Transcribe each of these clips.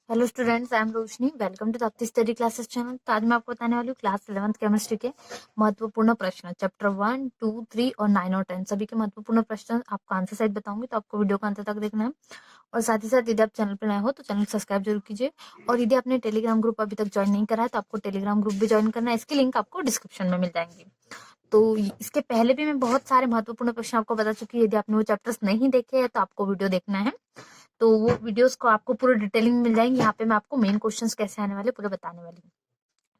Hello students, I am Roshni. Welcome to Tapti study classes channel. तो आज मैं आपको बताने वाली हूँ क्लास 11th केमिस्ट्री के महत्वपूर्ण प्रश्न चैप्टर 1, 2, 3 और 9 और 10 सभी के महत्वपूर्ण प्रश्न आपको आंसर सहित बताऊंगी। तो आपको वीडियो को अंत तक देखना है और साथ ही साथ यदि आप चैनल पर नए हो तो चैनल सब्सक्राइब जरूर कीजिए। और यदि आपने टेलीग्राम ग्रुप अभी तक ज्वाइन नहीं करा है तो आपको टेलीग्राम ग्रुप भी ज्वाइन करना है। इसकी लिंक आपको डिस्क्रिप्शन में मिल जाएंगी। तो इसके पहले भी मैं बहुत सारे महत्वपूर्ण प्रश्न आपको बता चुकी हूँ। यदि आपने वो चैप्टर्स नहीं देखे हैं तो आपको वीडियो देखना है। तो वो वीडियोस को आपको पूरे डिटेलिंग मिल जाएंगे। यहाँ पे मैं आपको मेन क्वेश्चंस कैसे आने वाले पूरे बताने वाली हूँ।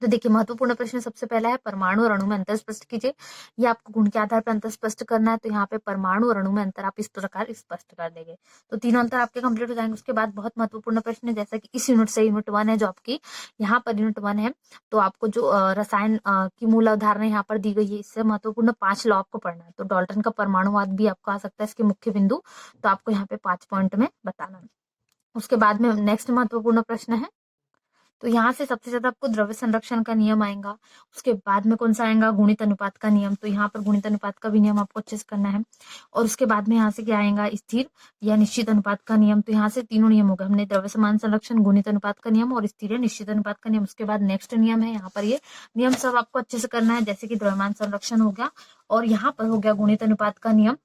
तो देखिए, महत्वपूर्ण प्रश्न सबसे पहला है परमाणु और अणु में अंतर स्पष्ट कीजिए। ये आपको गुण के आधार पर अंतर स्पष्ट करना है। तो यहाँ पे परमाणु और अणु में अंतर आप इस प्रकार स्पष्ट कर देंगे तो तीनों अंतर आपके कंप्लीट हो जाएंगे। उसके बाद बहुत महत्वपूर्ण प्रश्न है, जैसा कि इस यूनिट से यूनिट 1 है जो आपकी यहाँ पर यूनिट 1 है। तो आपको जो रसायन की मूल अवधारणा यहाँ पर दी गई है, इससे महत्वपूर्ण 5 लॉ आपको पढ़ना है। तो डाल्टन का परमाणुवाद भी आपको आ सकता है इसके मुख्य बिंदु। तो आपको यहाँ पे 5 पॉइंट में बताना है। उसके बाद में नेक्स्ट महत्वपूर्ण प्रश्न है, तो यहाँ से सबसे ज्यादा आपको द्रव्य संरक्षण का नियम आएगा। उसके बाद में कौन सा आएगा, गुणित अनुपात का नियम। तो यहाँ पर गुणित अनुपात का भी नियम आपको अच्छे से करना है। और उसके बाद में यहाँ से क्या आएगा, स्थिर या निश्चित अनुपात का नियम। तो यहाँ से तीनों नियम हो गए, हमने द्रव्य समान संरक्षण, गुणित अनुपात का नियम और स्थिर या निश्चित अनुपात का नियम। उसके बाद नेक्स्ट नियम है, यहाँ पर ये नियम सब आपको अच्छे से करना है, जैसे कि द्रव्यमान संरक्षण हो गया और यहाँ पर हो गया गुणित अनुपात का नियम।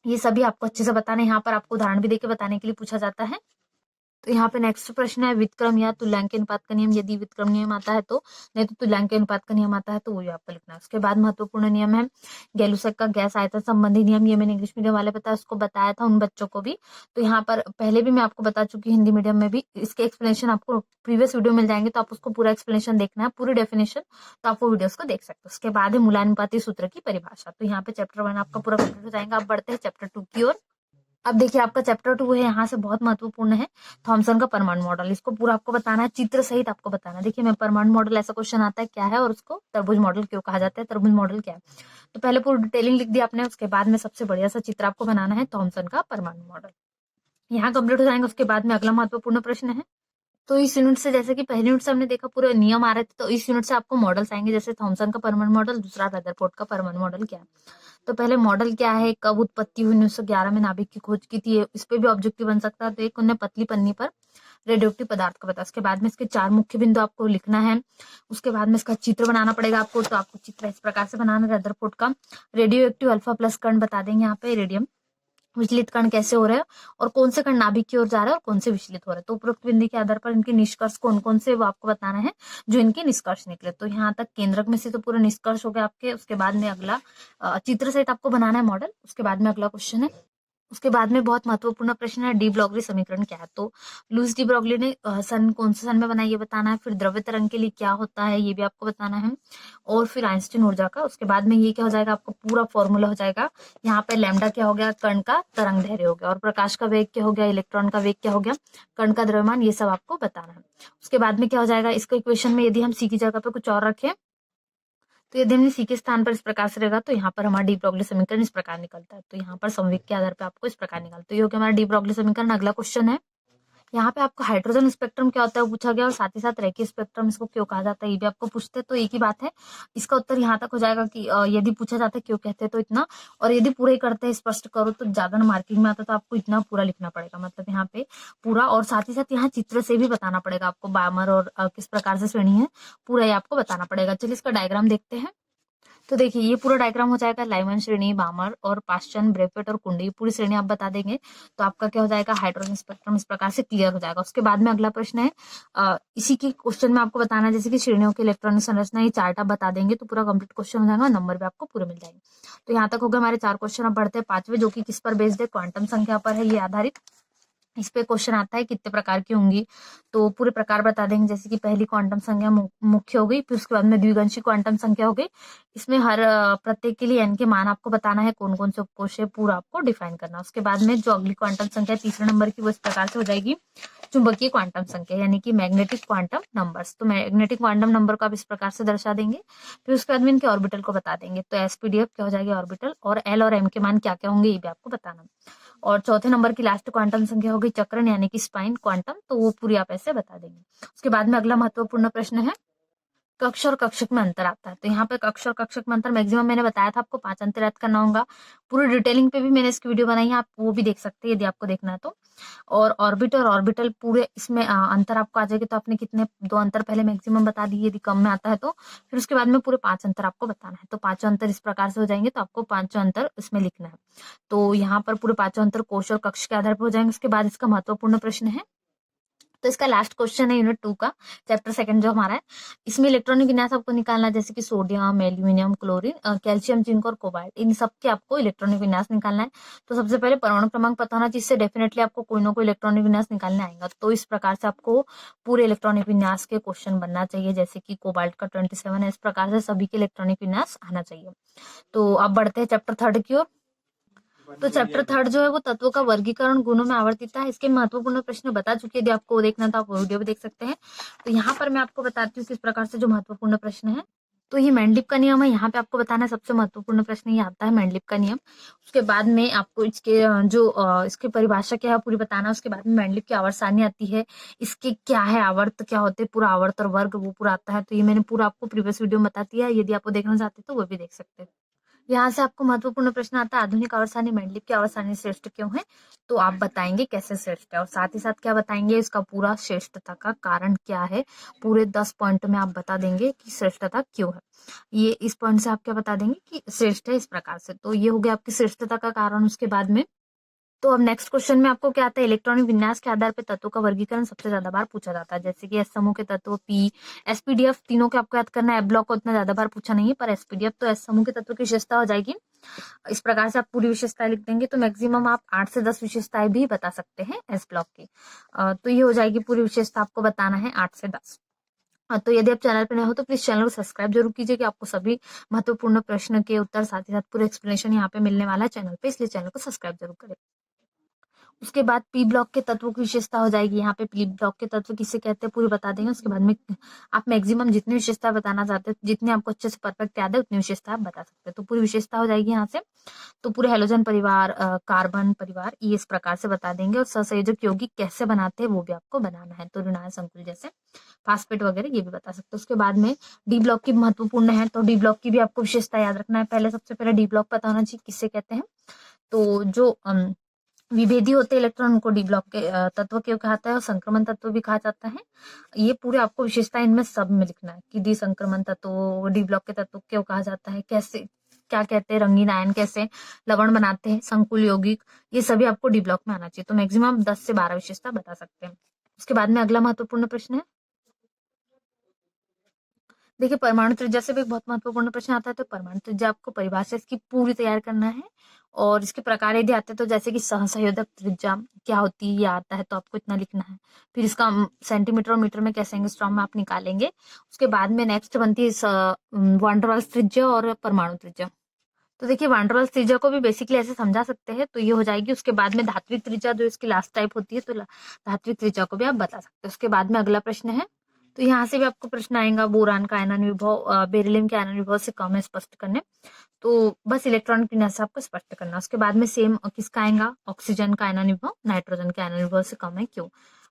ये सभी आपको अच्छे से बताना है। यहाँ पर आपको उदाहरण भी देके बताने के लिए पूछा जाता है। तो यहाँ पे नेक्स्ट प्रश्न है व्युत्क्रम या तुल्यांक अनुपात का नियम। यदि व्युत्क्रम नियम आता है तो, नहीं तो तुल्यांक अनुपात का नियम आता है तो वो आपको लिखना है। उसके बाद महत्वपूर्ण नियम है गैलुसक का गैस आयतन संबंधी नियम। ये मैंने इंग्लिश मीडियम वाले उसको बताया था उन बच्चों को भी। तो यहाँ पर पहले भी मैं आपको बता चुकी हूँ, हिंदी मीडियम में भी इसके एक्सप्लेनेशन आपको प्रीवियस वीडियो मिल जाएंगे। तो आप उसको पूरा एक्सप्लेनेशन देखना है, पूरी डेफिनेशन। तो आप वो वीडियोस को देख सकते हो। उसके बाद है मूलानुपाती सूत्र की परिभाषा। तो यहाँ पे चैप्टर 1 आपका पूरा कंप्लीट हो जाएगा। आप बढ़ते हैं चैप्टर 2 की ओर। अब देखिए, आपका चैप्टर 2 है, यहाँ से बहुत महत्वपूर्ण है थॉमसन का परमाणु मॉडल। इसको पूरा आपको बताना है, चित्र सहित आपको बताना है। देखिए, मैं परमाणु मॉडल ऐसा क्वेश्चन आता है क्या है और उसको तरबूज मॉडल क्यों कहा जाता है, तरबूज मॉडल क्या है। तो पहले पूरी डिटेलिंग लिख दिया आपने। उसके बाद में सबसे बढ़िया सा चित्र आपको बनाना है थॉमसन का परमाणु मॉडल। यहाँ कंप्लीट हो जाएंगे। उसके बाद में अगला महत्वपूर्ण प्रश्न है, तो इस यूनिट से, जैसे कि पहले यूनिट से हमने देखा पूरे नियम आ रहे थे, तो इस यूनिट से आपको मॉडल्स आएंगे, जैसे थॉमसन का परमाणु मॉडल, दूसरा रदरफोर्ड का परमाणु मॉडल क्या है। तो पहले मॉडल क्या है, कब उत्पत्ति हुई, 1911 में नाभिक की खोज की थी। इस पे भी ऑब्जेक्टिव बन सकता है। तो एक उन्हें पतली पन्नी पर रेडियोएक्टिव पदार्थ का पता। उसके बाद में इसके 4 मुख्य बिंदु आपको लिखना है। उसके बाद में इसका चित्र बनाना पड़ेगा आपको। तो आपको चित्र इस प्रकार से बनाना है रदरफोर्ड का। रेडियोएक्टिव अल्फा प्लस कण बता देंगे यहाँ पे, रेडियम विचलित कण कैसे हो रहे हैं और कौन से कण नाभिक की ओर जा रहे हैं और कौन से विचलित हो रहे हैं। तो उपरोक्त बिंदु के आधार पर इनके निष्कर्ष कौन कौन से वो आपको बताना है, जो इनके निष्कर्ष निकले। तो यहाँ तक केंद्रक में से तो पूरे निष्कर्ष हो गए आपके। उसके बाद में अगला चित्र सहित आपको बनाना है मॉडल। उसके बाद में अगला क्वेश्चन है, उसके बाद में बहुत महत्वपूर्ण प्रश्न है डी ब्रॉगली समीकरण क्या है। तो लुईस डी ब्रॉगली ने सन कौन से सन में बनाया ये बताना है। फिर द्रव्य तरंग के लिए क्या होता है ये भी आपको बताना है। और फिर आइंस्टीन ऊर्जा का। उसके बाद में ये क्या हो जाएगा, आपको पूरा फॉर्मूला हो जाएगा। यहाँ पे लैम्डा क्या हो गया, कण का तरंग दैर्ध्य हो गया। और प्रकाश का वेग क्या हो गया, इलेक्ट्रॉन का वेग क्या हो गया, कण का द्रव्यमान, ये सब आपको बताना है। उसके बाद में क्या हो जाएगा, इसको इक्वेशन में यदि हम सी की जगह पे कुछ और रखें, तो यदि हमने सी के स्थान पर इस प्रकार से रहेगा तो यहाँ पर हमारा डी ब्रॉगली समीकरण इस प्रकार निकलता है। तो यहाँ पर संवेग के आधार पर आपको इस प्रकार निकलता है। तो ये हो गया हमारा डी ब्रॉगली समीकरण। अगला क्वेश्चन है, यहाँ पे आपको हाइड्रोजन स्पेक्ट्रम क्या होता है वो पूछा गया, और साथ ही साथ रेखीय स्पेक्ट्रम इसको क्यों कहा जाता है ये भी आपको पूछते हैं। तो एक ही बात है, इसका उत्तर यहाँ तक हो जाएगा कि यदि पूछा जाता है क्यों कहते हैं तो इतना, और यदि पूरा ही करते हैं स्पष्ट करो तो ज्यादा मार्किंग में आता है। तो आपको इतना पूरा लिखना पड़ेगा, मतलब यहाँ पे पूरा, और साथ ही साथ यहाँ चित्र से भी बताना पड़ेगा आपको, बामर और किस प्रकार से श्रेणी है, पूरा ये आपको बताना पड़ेगा। चलिए इसका डायग्राम देखते हैं। तो देखिए, ये पूरा डायग्राम हो जाएगा, लाइमन श्रेणी, बामर और पाश्चन, ब्रेफेट और कुंडी, पूरी श्रेणी आप बता देंगे। तो आपका क्या हो जाएगा, हाइड्रोजन स्पेक्ट्रम इस प्रकार से क्लियर हो जाएगा। उसके बाद में अगला प्रश्न है, इसी की क्वेश्चन में आपको बताना है, जैसे कि श्रेणियों की इलेक्ट्रॉनिक संरचना, ये चार्ट आप बता देंगे तो पूरा कंप्लीट क्वेश्चन हो जाएगा, नंबर भी आपको पूरे मिल जाएंगे। तो यहाँ तक हो गए हमारे 4 क्वेश्चन। अब बढ़ते हैं 5वें, जो कि किस पर बेस्ड है, क्वांटम संख्या पर है ये आधारित। इस पे क्वेश्चन आता है कितने प्रकार की होंगी, तो पूरे प्रकार बता देंगे। जैसे कि पहली क्वांटम संख्या मुख्य हो गई, फिर उसके बाद में द्विगंशी क्वांटम संख्या हो गई। इसमें हर प्रत्येक के लिए एन के मान आपको बताना है, कौन कौन से उपकोष है पूरा आपको डिफाइन करना। उसके बाद में जो अगली क्वांटम संख्या तीसरे नंबर की, वो इस प्रकार से हो जाएगी चुंबकीय क्वांटम संख्या, यानी कि मैग्नेटिक क्वांटम नंबर्स। तो मैग्नेटिक क्वांटम नंबर को आप इस प्रकार से दर्शा देंगे। फिर उसके बाद में इनके ऑर्बिटल को बता देंगे। तो एसपीडीएफ क्या हो जाएगी, ऑर्बिटल, और एल और एम के मान क्या क्या होंगे ये भी आपको बताना। और चौथे नंबर की लास्ट क्वांटम संख्या होगी चक्रण, यानी कि स्पाइन क्वांटम, तो वो पूरी आप ऐसे बता देंगे। उसके बाद में अगला महत्वपूर्ण प्रश्न है, कक्ष और कक्षक में अंतर आता है। तो यहाँ पे कक्ष और कक्षक में अंतर मैक्सिमम मैंने बताया था आपको 5 अंतर याद करना होगा। पूरी डिटेलिंग पे भी मैंने इसकी वीडियो बनाई है, आप वो भी देख सकते हैं यदि आपको देखना है तो। और ऑर्बिट और ऑर्बिटल पूरे इसमें अंतर आपको आ जाएगी। तो आपने कितने 2 अंतर पहले मैक्सिमम बता दिए, यदि कम में आता है तो फिर उसके बाद में पूरे 5 अंतर आपको बताना है। तो पांचों अंतर इस प्रकार से हो जाएंगे, तो आपको पांचों अंतर इसमें लिखना है। तो यहाँ पर पूरे पांचों अंतर कोश और कक्ष के आधार पर हो जाएंगे। उसके बाद इसका महत्वपूर्ण प्रश्न है, तो इसका लास्ट क्वेश्चन है यूनिट 2 का, चैप्टर 2 जो हमारा है। इसमें इलेक्ट्रॉनिक विन्यास आपको निकालना है, जैसे कि sodium, aluminium, chlorine, calcium, zinc और कोबाल्ट, इन सब के आपको इलेक्ट्रॉनिक विन्यास निकालना है। तो सबसे पहले परमाणु क्रमांक पता होना, जिससे डेफिनेटली आपको कोई ना कोई इलेक्ट्रॉनिक विन्यास निकालने आएगा। तो इस प्रकार से आपको पूरे इलेक्ट्रॉनिक विन्यास के क्वेश्चन बनना चाहिए, जैसे कि कोबाल्ट का 27 है, इस प्रकार से सभी के इलेक्ट्रॉनिक विन्यास आना चाहिए। तो अब बढ़ते हैं चैप्टर 3 की ओर। तो चैप्टर 3 जो है वो तत्वों का वर्गीकरण, गुणों में आवर्तिता है। इसके महत्वपूर्ण प्रश्न बता चुकी है, यदि आपको वो देखना था आप वो वीडियो भी देख सकते हैं। तो यहाँ पर मैं आपको बताती हूँ किस प्रकार से जो महत्वपूर्ण प्रश्न है। तो ये मेंडलिप का नियम है, यहाँ पे आपको बताना है सबसे महत्वपूर्ण प्रश्न ये आता है मेंडलिप का नियम। उसके बाद में आपको इसके इसकी परिभाषा क्या है पूरी बताना है। उसके बाद में मेंडलिप की आवर्त सारणी आती है, इसके क्या है आवर्त क्या होते हैं, पूरा आवर्त और वर्ग वो पूरा आता है। तो ये मैंने पूरा आपको प्रीवियस वीडियो में बता दिया है, यदि आपको देखना चाहते हैं तो वो भी देख सकते हैं। यहाँ से आपको महत्वपूर्ण प्रश्न आता है, आधुनिक आवर्त सारणी मेंडलिप की आवर्त सारणी श्रेष्ठ क्यों है। तो आप बताएंगे कैसे श्रेष्ठ है, और साथ ही साथ क्या बताएंगे, इसका पूरा श्रेष्ठता का कारण क्या है। पूरे 10 पॉइंट में आप बता देंगे कि श्रेष्ठता क्यों है। ये इस पॉइंट से आप क्या बता देंगे कि श्रेष्ठ है इस प्रकार से। तो ये हो गया आपकी श्रेष्ठता का कारण। उसके बाद में तो अब नेक्स्ट क्वेश्चन में आपको क्या आता है, इलेक्ट्रॉनिक विन्यास के आधार पर तत्वों का वर्गीकरण सबसे ज्यादा बार पूछा जाता है, जैसे कि एस समूह के तत्व, पी, एसपीडीएफ, तीनों के आपको याद करना है। एफ ब्लॉक को उतना ज्यादा बार पूछा नहीं है, पर एसपीडीएफ तो एस समूह के तत्व की विशेषता हो जाएगी। इस प्रकार से आप पूरी विशेषताएं लिख देंगे, तो मैक्सिमम आप 8 से 10 विशेषताएं भी बता सकते हैं एस ब्लॉक की। तो ये हो जाएगी पूरी विशेषता आपको बताना है 8 से 10। तो यदि आप चैनल पर नए हो तो प्लीज चैनल को सब्सक्राइब जरूर कीजिए, कि आपको सभी महत्वपूर्ण प्रश्न के उत्तर साथ ही साथ पूरे एक्सप्लेनेशन यहाँ पे मिलने वाला है चैनल पे, इसलिए चैनल को सब्सक्राइब जरूर करें। उसके बाद पी ब्लॉक के तत्वों की विशेषता हो जाएगी। यहाँ पे पी ब्लॉक के तत्व किसे कहते हैं पूरी बता देंगे। उसके बाद में आप मैक्सिमम जितनी विशेषता बताना चाहते हो, जितने आपको अच्छे से परफेक्ट याद है उतनी विशेषता आप बता सकते हैं। तो पूरी विशेषता हो जाएगी यहाँ से। तो पूरे हेलोजन परिवार, कार्बन परिवार, ये इस प्रकार से बता देंगे। और सहसंयोजक यौगिक कैसे बनाते हैं वो भी आपको बनाना है। तो ऋणायन संकुल जैसे फास्फेट वगैरह ये भी बता सकते हैं। उसके बाद में डी ब्लॉक की महत्वपूर्ण है, तो डी ब्लॉक की भी आपको विशेषता याद रखना है। पहले सबसे पहले डी ब्लॉक पता होना चाहिए किससे कहते हैं। तो जो विभेदी होते हैं इलेक्ट्रॉन, उनको डी ब्लॉक के तत्व क्यों कहता है, और संक्रमण तत्व भी कहा जाता है। ये पूरे आपको विशेषता इनमें सब में लिखना है, कि डी संक्रमण तत्व, डी ब्लॉक के तत्व क्यों कहा जाता है, कैसे क्या कहते हैं, रंगीन आयन कैसे लवण बनाते हैं, संकुल यौगिक, ये सभी आपको डी ब्लॉक में आना चाहिए। तो मैक्सिमम 10 से 12 विशेषता बता सकते हैं। उसके बाद में अगला महत्वपूर्ण प्रश्न है, देखिए परमाणु त्रिज्या से भी एक बहुत महत्वपूर्ण प्रश्न आता है। तो परमाणु त्रिज्या आपको परिभाषा इसकी पूरी तैयार करना है, और इसके प्रकार यदि आते हैं तो जैसे कि सहसंयोजक त्रिज्या क्या होती है ये आता है, तो आपको इतना लिखना है। फिर इसका सेंटीमीटर और मीटर में कैसे एंगस्ट्रॉम में आप निकालेंगे। उसके बाद में नेक्स्ट बनती है वान डेर वाल्स त्रिज्या और परमाणु त्रिज्या। तो देखिए वान डेर वाल्स त्रिज्या को भी बेसिकली ऐसे समझा सकते हैं, तो ये हो जाएगी। उसके बाद में धात्विक त्रिज्या जो इसकी लास्ट टाइप होती है, तो धात्विक त्रिज्या को भी आप बता सकते हैं। उसके बाद में अगला प्रश्न है, तो यहाँ से भी आपको प्रश्न आएगा, बोरान का आयनन विभव बेरिलियम के आयनन विभव से कम है स्पष्ट करने। तो बस इलेक्ट्रॉनिक विन्यास आपको स्पष्ट करना। उसके बाद में सेम किसका आएगा, ऑक्सीजन का आयनन विभव नाइट्रोजन के आयनन विभव से कम है क्यों।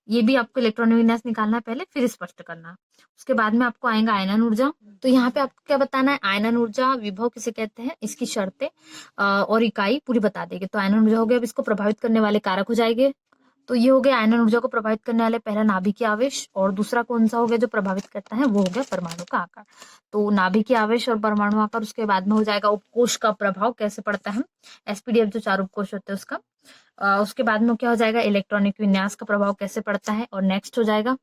ये भी आपको इलेक्ट्रॉनिक विन्यास निकालना है पहले, फिर स्पष्ट करना। उसके बाद में आपको आएगा आयनन ऊर्जा। तो यहाँ पे आपको क्या बताना है, आयनन ऊर्जा विभव किसे कहते हैं, इसकी शर्तें और इकाई पूरी बता देगी। तो आयनन ऊर्जा हो गया, अब इसको प्रभावित करने वाले कारक हो जाएंगे। तो ये हो गया आयनन ऊर्जा को प्रभावित करने वाले, पहला नाभिकीय आवेश, और दूसरा कौन सा हो गया जो प्रभावित करता है, वो हो गया परमाणु का आकार। तो नाभिकीय आवेश और परमाणु आकार। उसके बाद में हो जाएगा उपकोष का प्रभाव कैसे पड़ता है, एसपीडीएफ जो 4 उपकोष होते हैं उसका। उसके बाद में क्या हो जाएगा, इलेक्ट्रॉनिक विन्यास का प्रभाव कैसे पड़ता है। और नेक्स्ट हो जाएगा,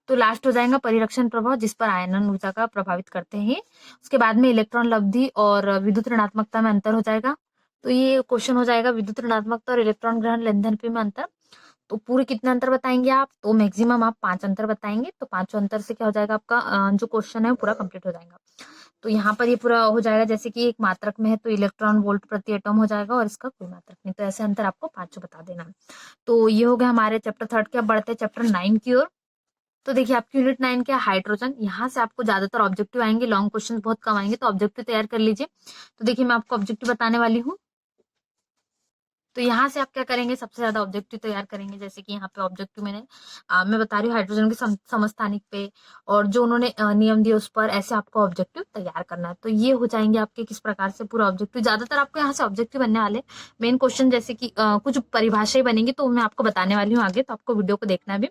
तो लास्ट हो जाएगा परिरक्षण प्रभाव, जिस पर आयनन ऊर्जा का प्रभावित करते हैं। उसके बाद में इलेक्ट्रॉन लब्धि और विद्युत ऋणात्मकता में अंतर हो जाएगा। तो ये क्वेश्चन हो जाएगा, विद्युत ऋणात्मकता और इलेक्ट्रॉन ग्रहण लेनदेन में अंतर। तो पूरे कितने अंतर बताएंगे आप, तो मैक्सिमम आप 5 अंतर बताएंगे। तो 5 अंतर से क्या हो जाएगा, आपका जो क्वेश्चन है पूरा कंप्लीट हो जाएगा। तो यहाँ पर ये पूरा हो जाएगा, जैसे कि एक मात्रक में है तो इलेक्ट्रॉन वोल्ट प्रति एटम हो जाएगा, और इसका कोई मात्रक नहीं। तो ऐसे अंतर आपको 5 बता देना। तो ये हो गया हमारे चैप्टर 3 के। अब बढ़ते हैं चैप्टर 9 की ओर। तो देखिए आपकी यूनिट 9 क्या, हाइड्रोजन। यहाँ से आपको ज्यादातर ऑब्जेक्टिव आएंगे, लॉन्ग क्वेश्चन बहुत कम आएंगे, तो ऑब्जेक्टिव तैयार कर लीजिए। तो देखिए मैं आपको ऑब्जेक्टिव बताने वाली हूँ। तो यहाँ से आप क्या करेंगे, सबसे ज्यादा ऑब्जेक्टिव तैयार करेंगे। जैसे कि यहाँ पे ऑब्जेक्टिव मैं बता रही हूँ हाइड्रोजन के समस्थानिक पे, और जो उन्होंने नियम दिए उस पर, ऐसे आपको ऑब्जेक्टिव तैयार करना है। तो ये हो जाएंगे आपके किस प्रकार से पूरा ऑब्जेक्टिव। ज्यादातर आपको यहाँ से ऑब्जेक्टिव बनने वाले मेन क्वेश्चन, जैसे कि कुछ परिभाषाएं बनेंगी तो मैं आपको बताने वाली हूँ आगे, तो आपको वीडियो को देखना भी।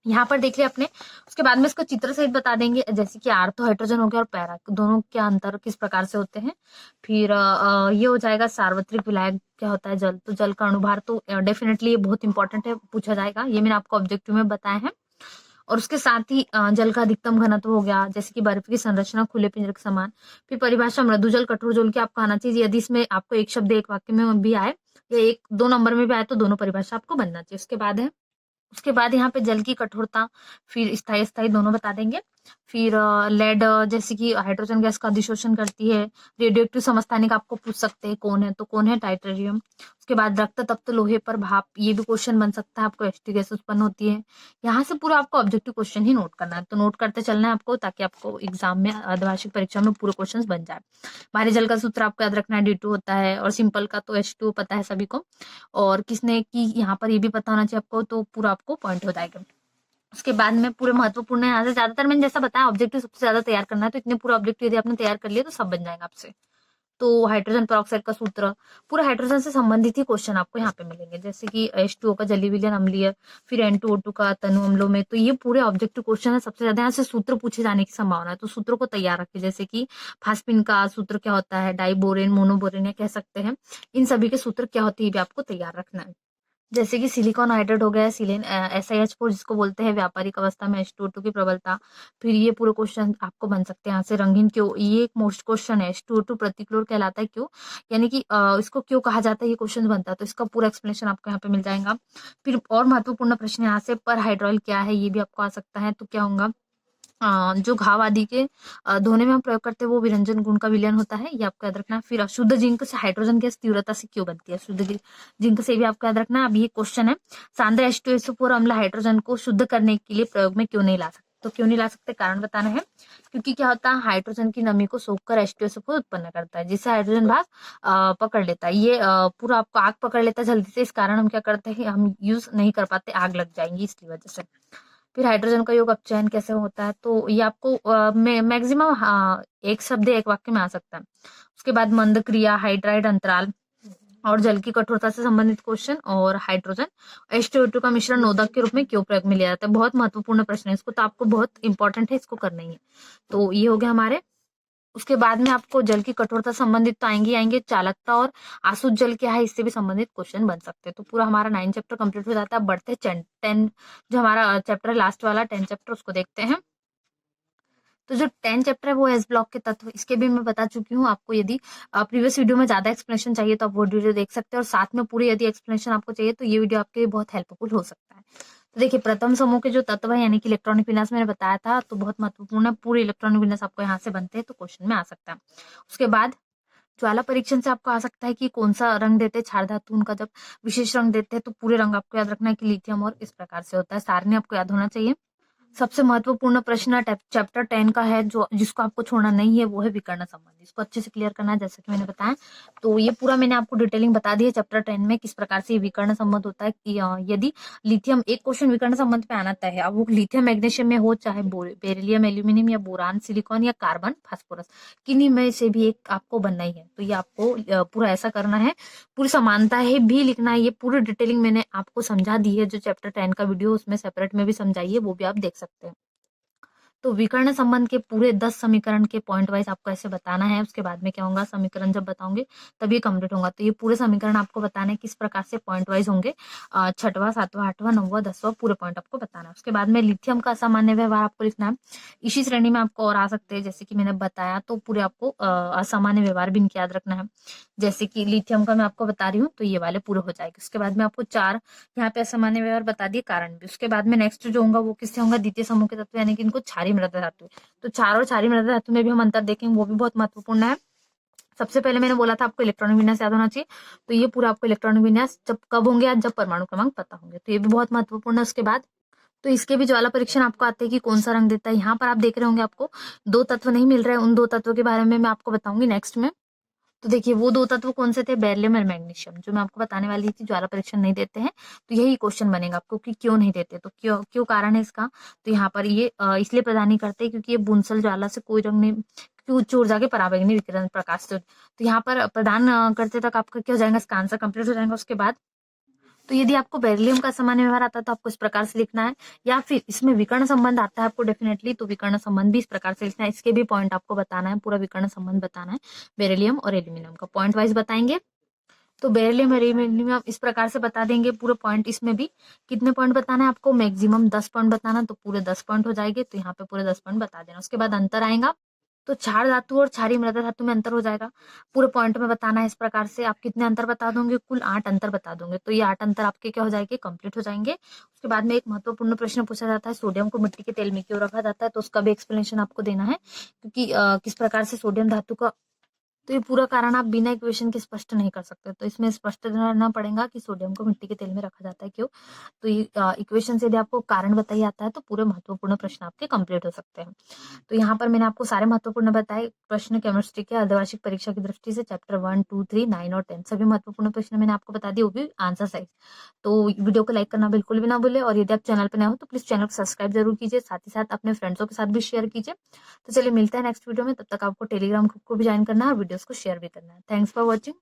यहाँ पर देखिए अपने, उसके बाद में इसको चित्र सहित बता देंगे, जैसे कि आर्थ हाइड्रोजन हो गया और पैरा, दोनों के अंतर किस प्रकार से होते हैं। फिर ये हो जाएगा सार्वत्रिक विलायक क्या होता है, जल, तो जल का अणुभार तो डेफिनेटली ये बहुत इंपॉर्टेंट है, पूछा जाएगा, ये मैंने आपको ऑब्जेक्टिव में बताया है। और उसके साथ ही जल का अधिकतम घनत्व हो गया, जैसे कि बर्फ की संरचना खुले पिंजरे के समान। फिर परिभाषा मृदु जल कठोर जल की आपको आना चाहिए, यदि इसमें आपको एक शब्द एक वाक्य में भी आए या एक दो नंबर में भी आए तो दोनों परिभाषा आपको बनना चाहिए। उसके बाद यहाँ पे जल की कठोरता, फिर स्थायी स्थायी दोनों बता देंगे। फिर लेड, जैसे कि हाइड्रोजन गैस का अधिशोषण करती है। रेडियो एक्टिव समस्थानिक आपको पूछ सकते हैं कौन है, तो कौन है, टाइटेरियम। उसके बाद रक्त तप्त लोहे पर भाप, ये भी क्वेश्चन बन सकता है आपको, H2 गैस उत्पन्न होती है। यहाँ से पूरा आपको ऑब्जेक्टिव क्वेश्चन ही नोट करना है, तो नोट करते चलना है आपको, ताकि आपको एग्जाम में अर्धवार्षिक परीक्षा में पूरे क्वेश्चन बन जाए। भारी जल का सूत्र आपको याद रखना है, D2 होता है, और सिंपल का तो H2 पता है सभी को। और किसने की यहाँ पर ये भी पता होना चाहिए आपको, तो पूरा आपको पॉइंट हो जाएगा। उसके बाद में पूरे महत्वपूर्ण है, यहाँ से ज्यादातर मैंने जैसा बताया ऑब्जेक्टिव सबसे ज्यादा तैयार करना है, तो इतने पूरा ऑब्जेक्टिव यदि आपने तैयार कर लिया तो सब बन जाएगा आपसे। तो हाइड्रोजन पेरोक्साइड का सूत्र, पूरा हाइड्रोजन से संबंधित ही क्वेश्चन आपको यहाँ पे मिलेंगे, जैसे कि H2O का जलीय विलयन अम्लीय, फिर N2O2 का तनु अम्लों में, तो ये पूरे ऑब्जेक्टिव क्वेश्चन है। सबसे ज्यादा यहाँ से सूत्र पूछे जाने की संभावना है, तो सूत्रों को तैयार रखिए, जैसे कि फास्पिन का सूत्र क्या होता है, डाइबोरेन, मोनोबोरेन या कह सकते हैं, इन सभी के सूत्र क्या होते हैं ये भी आपको तैयार रखना है। जैसे कि सिलिकॉन हाइड्रेट हो गया, सिलेन SiH4 जिसको बोलते हैं, व्यापारिक अवस्था में H2O2 की प्रबलता। फिर ये पूरे क्वेश्चन आपको बन सकते हैं यहाँ से। रंगीन क्यों, ये एक मोस्ट क्वेश्चन है, H2O2 प्रतिक्लोर कहलाता है क्यों, यानी कि इसको क्यों कहा जाता है, ये क्वेश्चन बनता है, तो इसका पूरा एक्सप्लेनेशन आपको यहाँ पे मिल जाएगा। फिर और महत्वपूर्ण प्रश्न यहाँ से, पर हाइड्रोल क्या है, ये भी आपको आ सकता है, तो क्या होगा, जो घाव आदि के धोने में हम प्रयोग करते हैं वो विरंजन गुण का विलयन होता है, ये आपको याद रखना है। फिर अशुद्ध जिंक से हाइड्रोजन गैस तीव्रता से क्यों बनती है, शुद्ध जिंक से भी आपको याद रखना है। अब ये क्वेश्चन है, सांद्र H2SO4 अम्ल हाइड्रोजन को शुद्ध करने के लिए प्रयोग में क्यों नहीं ला सकते, तो क्यों नहीं ला सकते, कारण बताना है। क्योंकि क्या होता है, हाइड्रोजन की नमी को सोखकर H2SO4 उत्पन्न करता है, जिससे हाइड्रोजन भाग पकड़ लेता है। ये पूरा आपको आग पकड़ लेता है जल्दी से, इस कारण हम क्या करते हैं, हम यूज नहीं कर पाते, आग लग जाएंगी इसकी वजह से। फिर हाइड्रोजन का योग अपचयन कैसे होता है, तो ये आपको मैक्सिमम एक शब्द एक वाक्य में आ सकता है। उसके बाद मंद क्रिया, हाइड्राइड अंतराल और जल की कठोरता से संबंधित क्वेश्चन, और हाइड्रोजन H2O2 का मिश्रण नोदक के रूप में क्यों प्रयोग में लिया जाता है, बहुत महत्वपूर्ण प्रश्न है, इसको तो आपको बहुत इंपॉर्टेंट है, इसको करना ही है। तो ये हो गया हमारे। उसके बाद में आपको जल की कठोरता संबंधित तो आएंगे, चालकता और आसुत जल क्या है इससे भी संबंधित क्वेश्चन बन सकते हैं। तो पूरा हमारा 9 चैप्टर कंप्लीट हो जाता है। अब बढ़ते हैं 10, जो हमारा चैप्टर लास्ट वाला 10 चैप्टर, उसको देखते हैं। तो जो 10 चैप्टर है वो एस ब्लॉक के तत्व, इसके भी मैं बता चुकी हूँ आपको। यदि प्रीवियस वीडियो में ज्यादा एक्सप्लेनेशन चाहिए तो आप वो वीडियो देख सकते हैं, और साथ में पूरी यदि एक्सप्लेनेशन आपको चाहिए तो ये वीडियो आपके लिए बहुत हेल्पफुल हो सकता है। तो देखिए, प्रथम समूह के जो तत्व है, यानी कि इलेक्ट्रॉनिक विन्यास मैंने बताया था, तो बहुत महत्वपूर्ण है, पूरे इलेक्ट्रॉनिक विन्यास आपको यहाँ से बनते हैं, तो क्वेश्चन में आ सकता है। उसके बाद ज्वाला परीक्षण से आपको आ सकता है कि कौन सा रंग देते हैं, क्षार धातु उनका जब विशेष रंग देते हैं तो पूरे रंग आपको याद रखना है कि लिथियम, और इस प्रकार से होता है, सारणी आपको याद होना चाहिए। सबसे महत्वपूर्ण प्रश्न चैप्टर 10 का है, जो जिसको आपको छोड़ना नहीं है, वो है विकर्ण संबंध, इसको अच्छे से क्लियर करना है, जैसे कि मैंने बताया। तो ये पूरा मैंने आपको डिटेलिंग बता दी है चैप्टर 10 में, किस प्रकार से ये विकर्ण संबंध होता है कि यदि लिथियम, एक क्वेश्चन विकर्ण संबंध पे आना तय है, अब वो लिथियम मैग्नीशियम में हो, चाहे बेरिलियम एल्यूमिनियम या बोरान सिलिकॉन या कार्बन फास्फोरस, किन्हीं में से भी एक आपको बनना ही है, तो ये आपको पूरा ऐसा करना है। पूरी समानता है भी लिखना है, ये पूरी डिटेलिंग मैंने आपको समझा दी है, जो चैप्टर 10 का वीडियो उसमें सेपरेट में भी समझाई है, वो भी आप देख सकते हैं। तो विकर्ण संबंध के पूरे 10 समीकरण के पॉइंट वाइज आपको ऐसे बताना है। उसके बाद में क्या होगा, समीकरण जब बताऊंगे तभी कंप्लीट होगा। तो ये पूरे समीकरण आपको बताना है किस प्रकार से पॉइंट वाइज होंगे, छठवां, सातवां, आठवां, नौवां, 10वां, पूरे पॉइंट आपको बताना है। उसके बाद में लिथियम का असामान्य व्यवहार आपको लिखना है। इसी श्रेणी में आपको और आ सकते हैं, जैसे कि मैंने बताया, तो पूरे आपको असामान्य व्यवहार भी इनके याद रखना है। जैसे कि लिथियम का मैं आपको बता रही हूँ, तो ये वाले पूरे हो जाएंगे। उसके बाद में आपको 4 यहाँ पे असामान्य व्यवहार बता दिए, कारण भी। उसके बाद में नेक्स्ट जो होगा वो किससे होगा, द्वितीय समूह के तत्व, यानी कि इनको क्षारीय मृदा धातु। तो क्षार और क्षारीय मृदा धातु में भी हम अंतर देखेंगे, वो भी बहुत महत्वपूर्ण है। सबसे पहले मैंने बोला था आपको इलेक्ट्रॉनिक विन्यास याद होना चाहिए, तो ये पूरा आपको इलेक्ट्रॉनिक विन्यास जब कब होंगे, आज जब परमाणु क्रमांक पता होंगे, तो ये भी बहुत महत्वपूर्ण है। उसके बाद तो इसके भी ज्वाला परीक्षण आपको आते हैं कि कौन सा रंग देता है। यहाँ पर आप देख रहे होंगे आपको 2 तत्व नहीं मिल रहे हैं, उन 2 तत्वों के बारे में मैं आपको बताऊंगी नेक्स्ट में। तो देखिए वो 2 तत्व कौन से थे? बेरिलियम और मैग्नीशियम, जो मैं आपको बताने वाली थी। ज्वाला परीक्षण नहीं देते हैं, तो यही क्वेश्चन बनेगा आपको कि क्यों नहीं देते, तो क्यों क्यों कारण है इसका? तो यहाँ पर ये इसलिए प्रदान नहीं करते क्योंकि ये बुंसल ज्वाला से कोई रंग नहीं, क्योंकि उच्च ऊर्जा के पराबैंगनी विकिरण प्रकाश से, तो यहाँ पर प्रदान करते तक आपका क्या हो जाएगा? इसका आंसर कंप्लीट हो जाएगा। उसके बाद तो यदि आपको बेरिलियम का सामान्य व्यवहार आता है तो आपको इस प्रकार से लिखना है, या फिर इसमें विकर्ण संबंध आता है आपको डेफिनेटली, तो विकर्ण संबंध भी इस प्रकार से लिखना है। इसके भी पॉइंट आपको बताना है, पूरा विकर्ण संबंध बताना है बेरिलियम और एल्यूमिनियम का, पॉइंट वाइज बताएंगे। तो बेरिलियम और एल्यूमिनियम इस प्रकार से बता देंगे पूरे पॉइंट। इसमें भी कितने पॉइंट बताना है आपको? मैक्सिमम 10 पॉइंट बताना, तो पूरे 10 पॉइंट हो जाएंगे, तो यहाँ पे पूरे 10 पॉइंट बता देना। उसके बाद अंतर आएगा, तो क्षार धातु और क्षारीय मृदा धातु में अंतर हो जाएगा, पूरे पॉइंट में बताना है। इस प्रकार से आप कितने अंतर बता दोगे? कुल 8 अंतर बता दोगे, तो ये 8 अंतर आपके क्या हो जाएंगे? कंप्लीट हो जाएंगे। उसके बाद में एक महत्वपूर्ण प्रश्न पूछा जाता है, सोडियम को मिट्टी के तेल में क्यों रखा जाता है, तो उसका भी एक्सप्लेनेशन आपको देना है, क्योंकि किस प्रकार से सोडियम धातु का, तो ये पूरा कारण आप बिना इक्वेशन के स्पष्ट नहीं कर सकते, तो इसमें स्पष्ट करना पड़ेगा कि सोडियम को मिट्टी के तेल में रखा जाता है क्यों। तो ये इक्वेशन से यदि आपको कारण बताइए आता है तो पूरे महत्वपूर्ण प्रश्न आपके कंप्लीट हो सकते हैं। तो यहाँ पर मैंने आपको सारे महत्वपूर्ण बताए प्रश्न केमिस्ट्री के अर्धवार्षिक परीक्षा की दृष्टि से, चैप्टर 1, 2, 3, 9 और 10 सभी महत्वपूर्ण प्रश्न मैंने आपको बता दिए, वो भी आंसर साइज। तो वीडियो को लाइक करना बिल्कुल भी ना भूले, और यदि आप चैनल पर नए हो तो प्लीज चैनल को सब्सक्राइब जरूर कीजिए, साथ ही साथ अपने फ्रेंड्सों के साथ भी शेयर कीजिए। तो चलिए मिलते हैं नेक्स्ट वीडियो में, तब तक आपको टेलीग्राम ग्रुप को भी ज्वाइन करना है और वीडियोस को शेयर भी करना है। Thanks for watching.